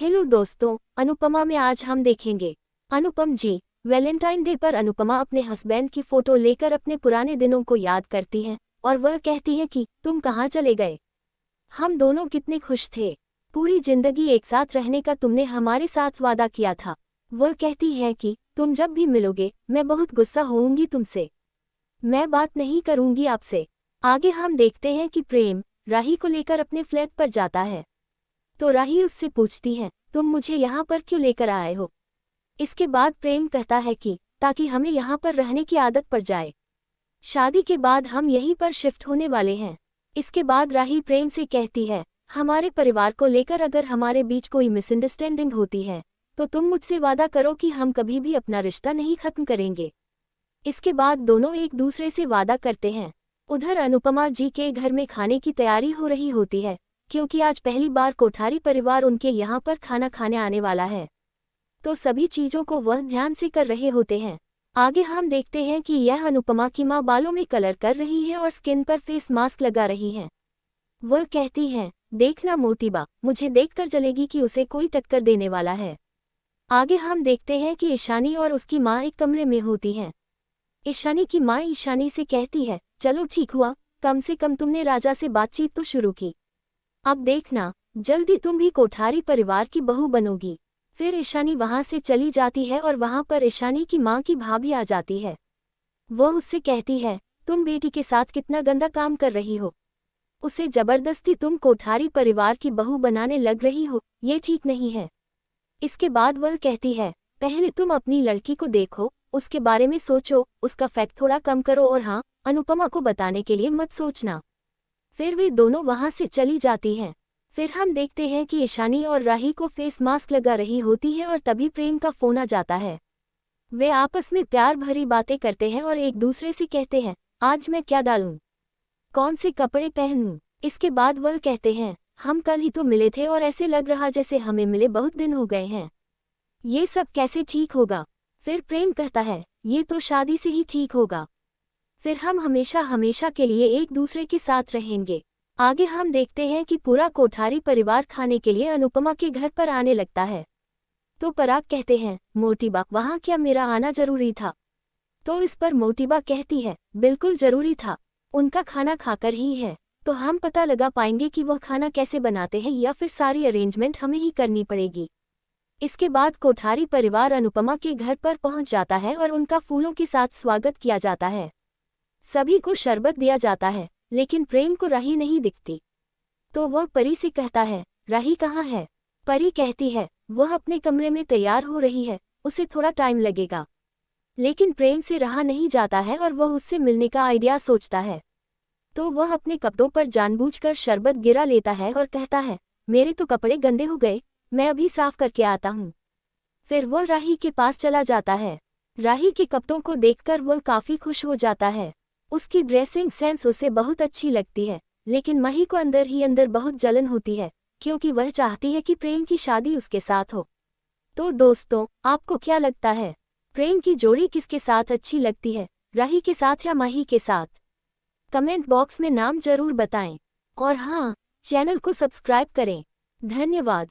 Hello दोस्तों, अनुपमा में आज हम देखेंगे अनुपम जी। वैलेंटाइन डे पर अनुपमा अपने हस्बैंड की फोटो लेकर अपने पुराने दिनों को याद करती है और वह कहती है कि तुम कहाँ चले गए, हम दोनों कितने खुश थे, पूरी जिंदगी एक साथ रहने का तुमने हमारे साथ वादा किया था। वह कहती है कि तुम जब भी मिलोगे मैं बहुत गुस्सा होऊंगी तुमसे, मैं बात नहीं करूंगी आपसे। आगे हम देखते हैं कि प्रेम राही को लेकर अपने फ्लैट पर जाता है तो राही उससे पूछती है तुम मुझे यहाँ पर क्यों लेकर आए हो। इसके बाद प्रेम कहता है कि ताकि हमें यहाँ पर रहने की आदत पड़ जाए, शादी के बाद हम यहीं पर शिफ्ट होने वाले हैं। इसके बाद राही प्रेम से कहती है हमारे परिवार को लेकर अगर हमारे बीच कोई मिसअंडरस्टैंडिंग होती है तो तुम मुझसे वादा करो कि हम कभी भी अपना रिश्ता नहीं खत्म करेंगे। इसके बाद दोनों एक दूसरे से वादा करते हैं। उधर अनुपमा जी के घर में खाने की तैयारी हो रही होती है क्योंकि आज पहली बार कोठारी परिवार उनके यहाँ पर खाना खाने आने वाला है, तो सभी चीज़ों को वह ध्यान से कर रहे होते हैं। आगे हम देखते हैं कि यह अनुपमा की माँ बालों में कलर कर रही है और स्किन पर फेस मास्क लगा रही है। वह कहती है देखना मोटी बा, मुझे देखकर जलेगी कि उसे कोई टक्कर देने वाला है। आगे हम देखते हैं कि ईशानी और उसकी माँ एक कमरे में होती हैं। ईशानी की माँ ईशानी से कहती है चलो ठीक हुआ, कम से कम तुमने राजा से बातचीत तो शुरू की, अब देखना जल्दी तुम भी कोठारी परिवार की बहू बनोगी। फिर ईशानी वहां से चली जाती है और वहां पर ईशानी की माँ की भाभी आ जाती है। वह उससे कहती है तुम बेटी के साथ कितना गंदा काम कर रही हो, उसे जबरदस्ती तुम कोठारी परिवार की बहू बनाने लग रही हो, ये ठीक नहीं है। इसके बाद वह कहती है पहले तुम अपनी लड़की को देखो, उसके बारे में सोचो, उसका फैक्ट थोड़ा कम करो और हाँ, अनुपमा को बताने के लिए मत सोचना। फिर वे दोनों वहां से चली जाती हैं। फिर हम देखते हैं कि ईशानी और राही को फेस मास्क लगा रही होती है और तभी प्रेम का फोन आ जाता है। वे आपस में प्यार भरी बातें करते हैं और एक दूसरे से कहते हैं आज मैं क्या डालूं, कौन से कपड़े पहनूं। इसके बाद वह कहते हैं हम कल ही तो मिले थे और ऐसे लग रहा जैसे हमें मिले बहुत दिन हो गए हैं, ये सब कैसे ठीक होगा। फिर प्रेम कहता है ये तो शादी से ही ठीक होगा, फिर हम हमेशा हमेशा के लिए एक दूसरे के साथ रहेंगे। आगे हम देखते हैं कि पूरा कोठारी परिवार खाने के लिए अनुपमा के घर पर आने लगता है तो पराग कहते हैं मोटीबा वहाँ क्या मेरा आना जरूरी था। तो इस पर मोटीबा कहती है बिल्कुल जरूरी था, उनका खाना खाकर ही है तो हम पता लगा पाएंगे कि वह खाना कैसे बनाते हैं या फिर सारी अरेंजमेंट हमें ही करनी पड़ेगी। इसके बाद कोठारी परिवार अनुपमा के घर पर पहुंच जाता है और उनका फूलों के साथ स्वागत किया जाता है। सभी को शरबत दिया जाता है लेकिन प्रेम को राही नहीं दिखती तो वह परी से कहता है राही कहाँ है। परी कहती है वह अपने कमरे में तैयार हो रही है, उसे थोड़ा टाइम लगेगा। लेकिन प्रेम से रहा नहीं जाता है और वह उससे मिलने का आइडिया सोचता है तो वह अपने कपड़ों पर जानबूझकर शरबत गिरा लेता है और कहता है मेरे तो कपड़े गंदे हो गए, मैं अभी साफ करके आता हूँ। फिर वह राही के पास चला जाता है। राही के कपड़ों को देखकर वह काफ़ी खुश हो जाता है, उसकी ड्रेसिंग सेंस उसे बहुत अच्छी लगती है। लेकिन मही को अंदर ही अंदर बहुत जलन होती है क्योंकि वह चाहती है कि प्रेम की शादी उसके साथ हो। तो दोस्तों आपको क्या लगता है, प्रेम की जोड़ी किसके साथ अच्छी लगती है, राही के साथ या मही के साथ? कमेंट बॉक्स में नाम जरूर बताएं और हाँ, चैनल को सब्सक्राइब करें। धन्यवाद।